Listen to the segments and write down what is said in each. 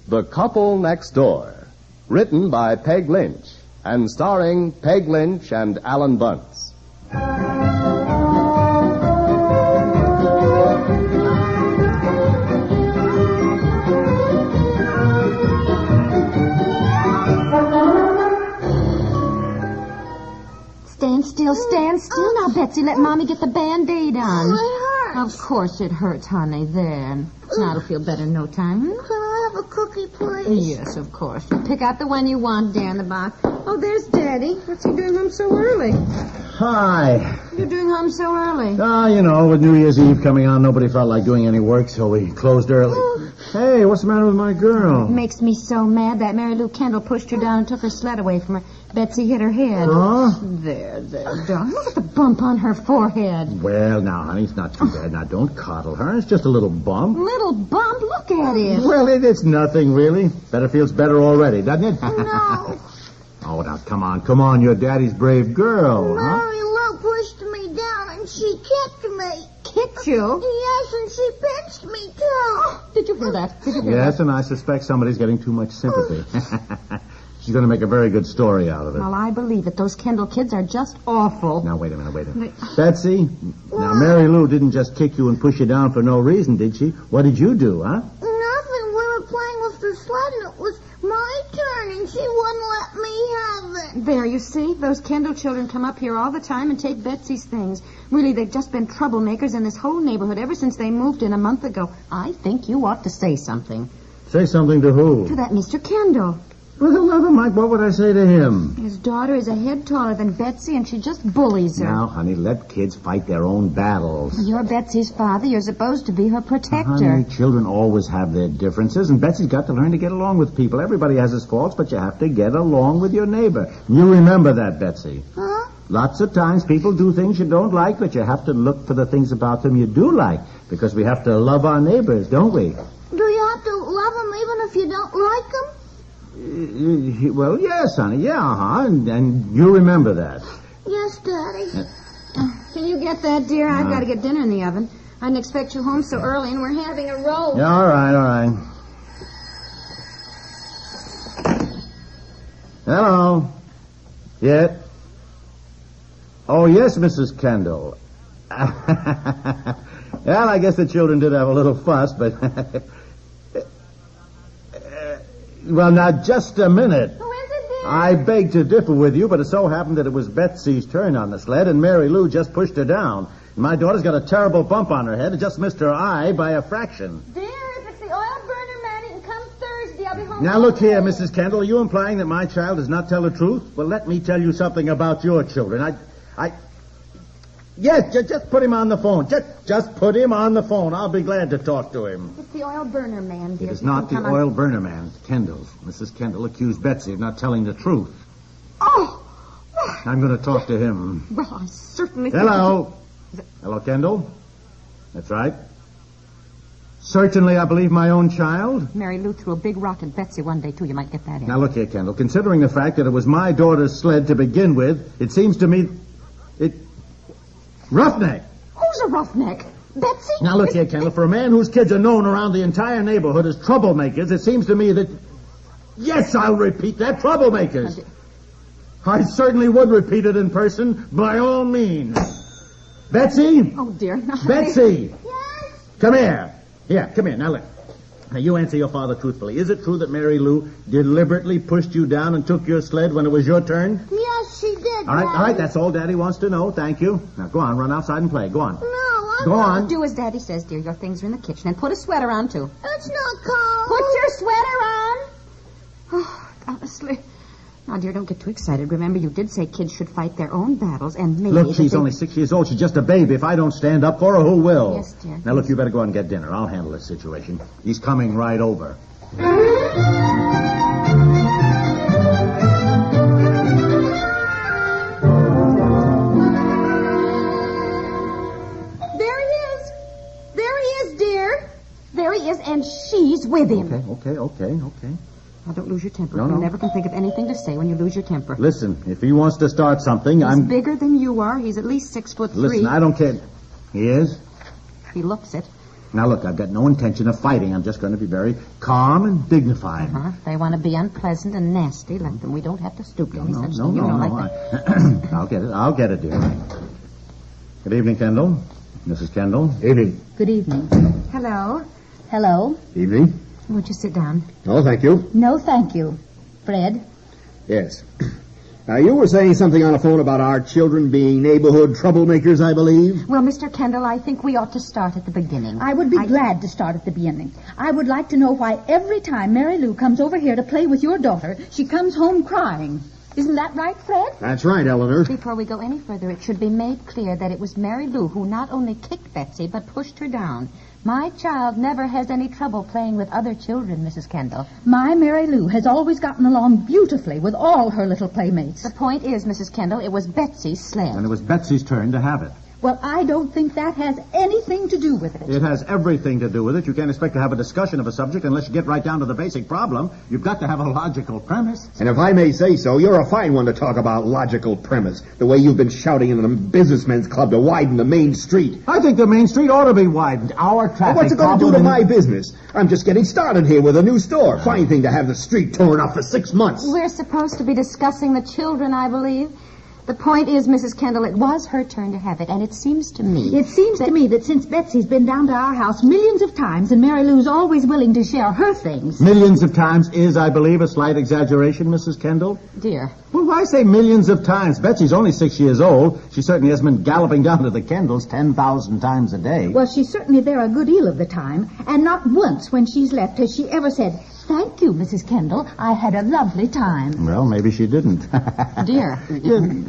The Couple Next Door, written by Peg Lynch and starring Peg Lynch and Ethel Bunce. Stand still now, Betsy. Let Mommy get the Band-Aid on. Oh, it hurts. Of course it hurts, honey. There. Now it'll feel better in no time. Can I have a cookie, please? Yes, of course. You pick out the one you want, dear, in the box. Oh, there's Daddy. What's he doing home so early? Hi. You're doing home so early? With New Year's Eve coming on, nobody felt like doing any work, so we closed early. Hey, what's the matter with my girl? It makes me so mad that Mary Lou Kendall pushed her down and took her sled away from her. Betsy hit her head. Huh? There, darling. Look at the bump on her forehead. Well, now, honey, it's not too bad. Now, don't coddle her. It's just a little bump. Little bump? Look at it. Well, it's nothing, really. Better feels better already, doesn't it? No. Oh, now, come on. You're Daddy's brave girl, huh? Mary Lou pushed me down and she kicked me. Kicked you? Yes, and she pinched me, too. Did you hear that? Yes, and I suspect somebody's getting too much sympathy. She's going to make a very good story out of it. Well, I believe it. Those Kendall kids are just awful. Now, wait a minute. Betsy, now, Mary Lou didn't just kick you and push you down for no reason, did she? What did you do, huh? Nothing. We were playing with the sled and it was my turn and she wouldn't let me have it. There, you see? Those Kendall children come up here all the time and take Betsy's things. Really, they've just been troublemakers in this whole neighborhood ever since they moved in a month ago. I think you ought to say something. Say something to who? To that Mr. Kendall. Well, never mind. What would I say to him? His daughter is a head taller than Betsy, and she just bullies her. Now, honey, let kids fight their own battles. You're Betsy's father. You're supposed to be her protector. Honey, children always have their differences, and Betsy's got to learn to get along with people. Everybody has his faults, but you have to get along with your neighbor. You remember that, Betsy. Huh? Lots of times people do things you don't like, but you have to look for the things about them you do like, because we have to love our neighbors, don't we? Do you have to love them even if you don't like them? Well, yes, honey. Yeah, and you remember that. Yes, Daddy. Can you get that, dear? I've got to get dinner in the oven. I didn't expect you home so early, and we're having a roast. Yeah, all right. Hello. Yeah. Oh, yes, Mrs. Kendall. Well, I guess the children did have a little fuss, but... Well, now, just a minute. Who is it, dear? I beg to differ with you, but it so happened that it was Betsy's turn on the sled, and Mary Lou just pushed her down. My daughter's got a terrible bump on her head. It just missed her eye by a fraction. Dear, if it's the oil burner man, he can come Thursday. I'll be home. Now, look here, Mrs. Kendall. Are you implying that my child does not tell the truth? Well, let me tell you something about your children. Yes, just put him on the phone. Just put him on the phone. I'll be glad to talk to him. It's the oil burner man, dear. It is not the oil burner man. It's Kendall's. Mrs. Kendall accused Betsy of not telling the truth. Oh! I'm going to talk to him. Well, I certainly... Hello. Hello, Kendall. That's right. Certainly, I believe my own child. Mary Lou threw a big rock at Betsy one day, too. You might get that in. Now, look here, Kendall. Considering the fact that it was my daughter's sled to begin with, it seems to me... Roughneck. Who's a roughneck? Betsy? Now, look here, Kendall. For a man whose kids are known around the entire neighborhood as troublemakers, it seems to me that... Yes, I'll repeat that. Troublemakers. I certainly would repeat it in person, by all means. Betsy? Oh, dear. Betsy. Yes? Come here. Here, come here. Now, look. Now, you answer your father truthfully. Is it true that Mary Lou deliberately pushed you down and took your sled when it was your turn? Yes, she did. All right. That's all Daddy wants to know. Thank you. Now, go on. Run outside and play. Go on. No, Go on. Do as Daddy says, dear. Your things are in the kitchen. And put a sweater on, too. It's not cold. Put your sweater on. Oh, honestly. Now, dear, don't get too excited. Remember, you did say kids should fight their own battles, and maybe... Look, she's only 6 years old. She's just a baby. If I don't stand up for her, who will? Yes, dear. Now, look, you better go out and get dinner. I'll handle this situation. He's coming right over. There he is, and she's with him. Okay. Now, don't lose your temper. No. You never can think of anything to say when you lose your temper. Listen, if he wants to start something, He's bigger than you are. He's at least 6'3". Listen, I don't care. He is? He looks it. Now, look, I've got no intention of fighting. I'm just going to be very calm and dignified. If they want to be unpleasant and nasty, let them. We don't have to stoop to any such thing. I'll get it, dear. Good evening, Kendall. Mrs. Kendall. Evening. Good evening. Hello. Hello? Evening. Won't you sit down? Oh, thank you. No, thank you. Fred? Yes. You were saying something on the phone about our children being neighborhood troublemakers, I believe. Well, Mr. Kendall, I think we ought to start at the beginning. I would be glad to start at the beginning. I would like to know why every time Mary Lou comes over here to play with your daughter, she comes home crying. Isn't that right, Fred? That's right, Elinor. Before we go any further, it should be made clear that it was Mary Lou who not only kicked Betsy, but pushed her down. My child never has any trouble playing with other children, Mrs. Kendall. My Mary Lou has always gotten along beautifully with all her little playmates. The point is, Mrs. Kendall, it was Betsy's sled. And it was Betsy's turn to have it. Well, I don't think that has anything to do with it. It has everything to do with it. You can't expect to have a discussion of a subject unless you get right down to the basic problem. You've got to have a logical premise. And if I may say so, you're a fine one to talk about logical premise. The way you've been shouting in the businessmen's club to widen the main street. I think the main street ought to be widened. Our traffic Well, what's it going to do to my business? I'm just getting started here with a new store. Fine thing to have the street torn up for 6 months. We're supposed to be discussing the children, I believe. The point is, Mrs. Kendall, it was her turn to have it, and it seems to me... It seems to me that since Betsy's been down to our house millions of times, and Mary Lou's always willing to share her things... Millions of times is, I believe, a slight exaggeration, Mrs. Kendall. Dear. Well, why say millions of times? Betsy's only 6 years old. She certainly hasn't been galloping down to the Kendalls 10,000 times a day. Well, she's certainly there a good deal of the time, and not once when she's left has she ever said, "Thank you, Mrs. Kendall. I had a lovely time." Well, maybe she didn't. Dear.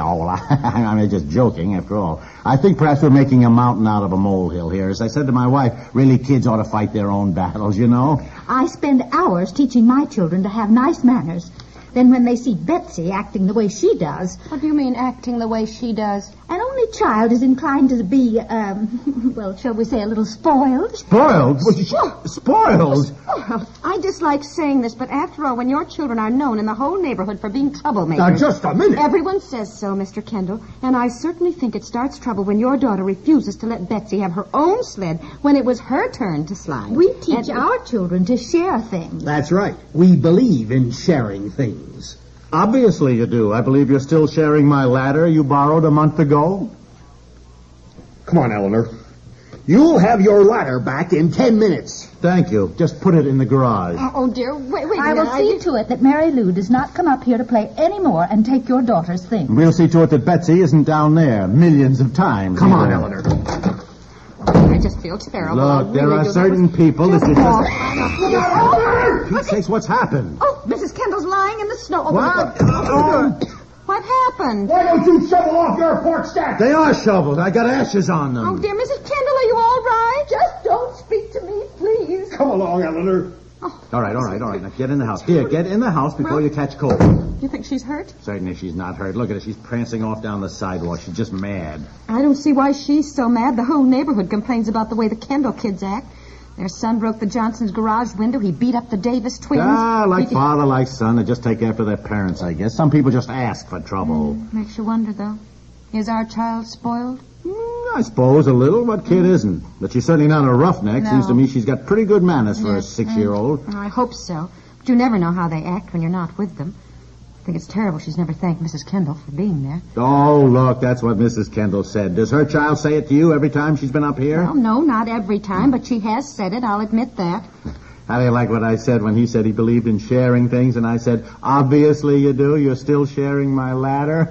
Oh, well, I'm just joking, after all. I think perhaps we're making a mountain out of a molehill here. As I said to my wife, really, kids ought to fight their own battles, you know? I spend hours teaching my children to have nice manners. Then when they see Betsy acting the way she does... What do you mean, acting the way she does? An only child is inclined to be, well, shall we say a little spoiled? Spoiled? Spoiled? I dislike saying this, but after all, when your children are known in the whole neighborhood for being troublemakers... Now, just a minute. Everyone says so, Mr. Kendall, and I certainly think it starts trouble when your daughter refuses to let Betsy have her own sled when it was her turn to slide. We teach our children to share things. That's right. We believe in sharing things. Obviously you do. I believe you're still sharing my ladder you borrowed a month ago. Come on, Elinor. You'll have your ladder back in 10 minutes. Thank you. Just put it in the garage. Oh, dear. Wait I will see to it that Mary Lou does not come up here to play any more and take your daughter's things. We'll see to it that Betsy isn't down there millions of times. Come on, Elinor. I just feel terrible. Look, there are certain people that you just... Pete sakes, what's happened? Oh, Mrs. Kendall's lying in the snow. What? What happened? Why don't you shovel off your porch steps? They are shoveled. I got ashes on them. Oh, dear, Mrs. Kendall, are you all right? Just don't speak to me, please. Come along, Elinor. All right. Now get in the house. Dear, get in the house before you catch cold. You think she's hurt? Certainly she's not hurt. Look at her. She's prancing off down the sidewalk. She's just mad. I don't see why she's so mad. The whole neighborhood complains about the way the Kendall kids act. Their son broke the Johnson's garage window. He beat up the Davis twins. Like father, like son. They just take after their parents, I guess. Some people just ask for trouble. Makes you wonder, though. Is our child spoiled? I suppose a little. What kid isn't? But she's certainly not a roughneck. No. Seems to me she's got pretty good manners for a 6-year-old. I hope so. But you never know how they act when you're not with them. I think it's terrible she's never thanked Mrs. Kendall for being there. Oh, look, that's what Mrs. Kendall said. Does her child say it to you every time she's been up here? Well, no, not every time, but she has said it. I'll admit that. How do you like what I said when he said he believed in sharing things, and I said, obviously you do. You're still sharing my ladder.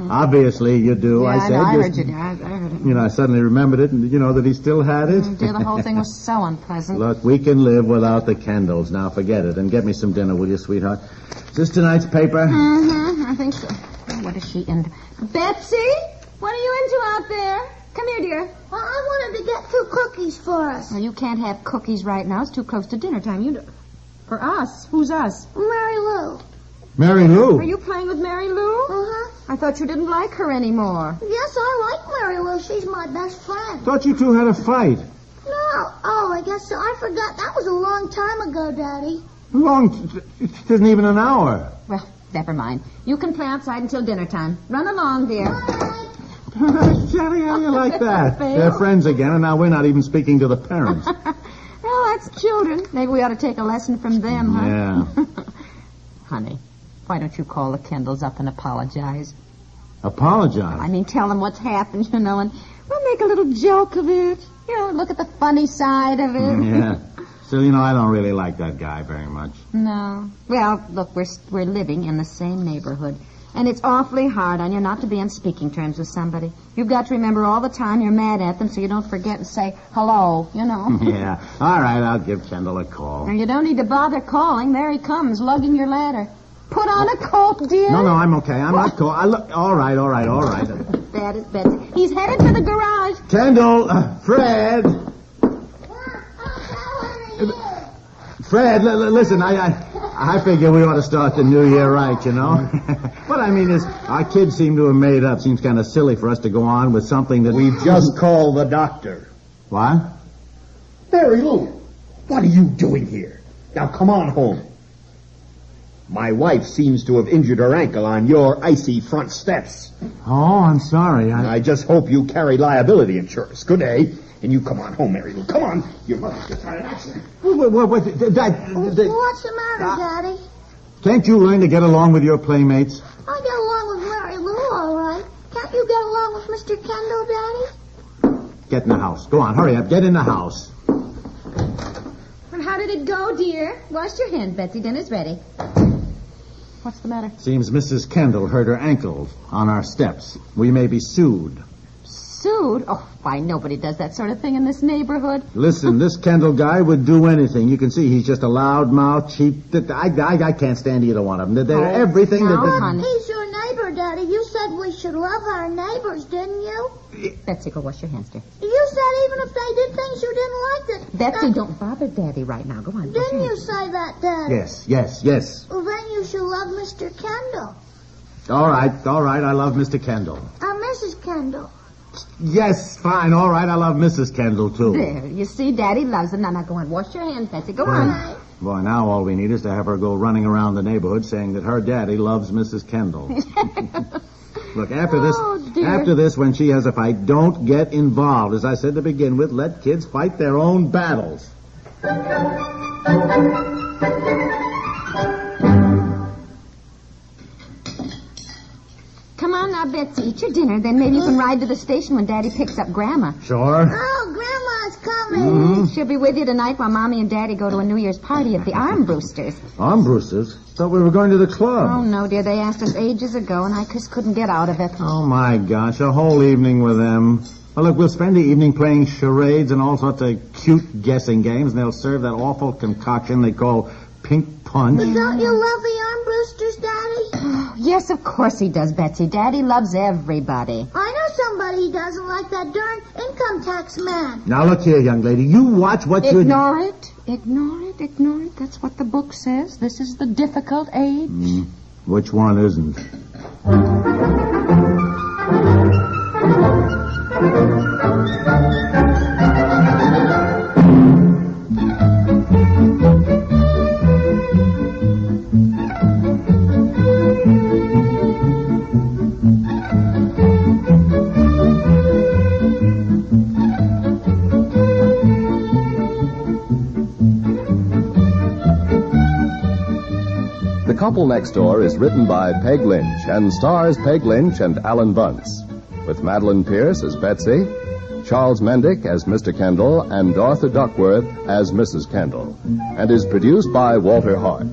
Obviously you do. Yeah, I said. I heard you. I heard it. You know, I suddenly remembered it, and that he still had it. Dear, the whole thing was so unpleasant. Look, we can live without the Kendalls. Now forget it, and get me some dinner, will you, sweetheart? Is this tonight's paper? I think so. What is she into? Betsy, what are you into out there? Come here, dear. Well, I wanted to get 2 cookies for us. Well, you can't have cookies right now. It's too close to dinner time. For us? Who's us? Mary Lou. Mary Lou. Are you playing with Mary Lou? Uh-huh. I thought you didn't like her anymore. Yes, I like Mary Lou. She's my best friend. Thought you two had a fight. No. Oh, I guess so. I forgot. That was a long time ago, Daddy. It isn't even an hour. Well, never mind. You can play outside until dinner time. Run along, dear. Bye. Sally, how do you like that? They're friends again, and now we're not even speaking to the parents. Well, that's children. Maybe we ought to take a lesson from them, huh? Yeah. Honey, why don't you call the Kendalls up and apologize? Apologize? I mean, tell them what's happened, and we'll make a little joke of it. Look at the funny side of it. Yeah. Still, I don't really like that guy very much. No. Well, look, we're living in the same neighborhood. And it's awfully hard on you not to be on speaking terms with somebody. You've got to remember all the time you're mad at them so you don't forget and say hello, Yeah. All right, I'll give Kendall a call. And you don't need to bother calling. There he comes, lugging your ladder. Put on a coat, dear. No, I'm okay. I'm not cold. All right. That is Betsy. He's headed to the garage. Kendall, Fred. Fred, listen, I figure we ought to start the new year right, What I mean is, our kids seem to have made up. Seems kind of silly for us to go on with something that... We've just called the doctor. What? Mary Lou, what are you doing here? Now come on home. My wife seems to have injured her ankle on your icy front steps. Oh, I'm sorry. I just hope you carry liability insurance. Good day. And you come on home, Mary Lou. Come on. Your mother's just had an accident. What's the matter, Daddy? Can't you learn to get along with your playmates? I get along with Mary Lou, all right. Can't you get along with Mr. Kendall, Daddy? Get in the house. Go on, hurry up. Get in the house. And how did it go, dear? Wash your hands, Betsy. Dinner's ready. What's the matter? Seems Mrs. Kendall hurt her ankle on our steps. We may be sued. Sued? Oh, why, nobody does that sort of thing in this neighborhood. Listen, this Kendall guy would do anything. You can see he's just a loud-mouthed, cheap... I can't stand either one of them. They're everything honey. He's your neighbor, Daddy. You said we should love our neighbors, didn't you? Betsy, go wash your hands, dear. You said even if they did things you didn't like that... Betsy, don't bother Daddy right now. Go on. Didn't you say that, Daddy? Yes. Well, then you should love Mr. Kendall. All right. I love Mr. Kendall. Mrs. Kendall. Yes, fine. All right, I love Mrs. Kendall, too. There, you see, Daddy loves her. Now, go on. Wash your hands, Betsy. Go on. Boy, now all we need is to have her go running around the neighborhood saying that her daddy loves Mrs. Kendall. Look, after this, when she has a fight, don't get involved. As I said to begin with, let kids fight their own battles. Come on now, Betsy. Eat your dinner. Then maybe you can ride to the station when Daddy picks up Grandma. Sure. Oh, Grandma's coming. Mm-hmm. She'll be with you tonight while Mommy and Daddy go to a New Year's party at the Armbroosters. Armbroosters? Thought we were going to the club. Oh, no, dear. They asked us ages ago, and I just couldn't get out of it. Oh, my gosh. A whole evening with them. Well, look, we'll spend the evening playing charades and all sorts of cute guessing games, and they'll serve that awful concoction they call pink punch. But don't you love the Armbroosters, Daddy? Yes, of course he does, Betsy. Daddy loves everybody. I know somebody he doesn't like, that darn income tax man. Now, look here, young lady. You watch what you... Ignore it. That's what the book says. This is the difficult age. Which one isn't? The Couple Next Door is written by Peg Lynch and stars Peg Lynch and Ethel Bunce, with Madeline Pierce as Betsy, Charles Mendick as Mr. Kendall, and Dorothy Duckworth as Mrs. Kendall, and is produced by Walter Hart.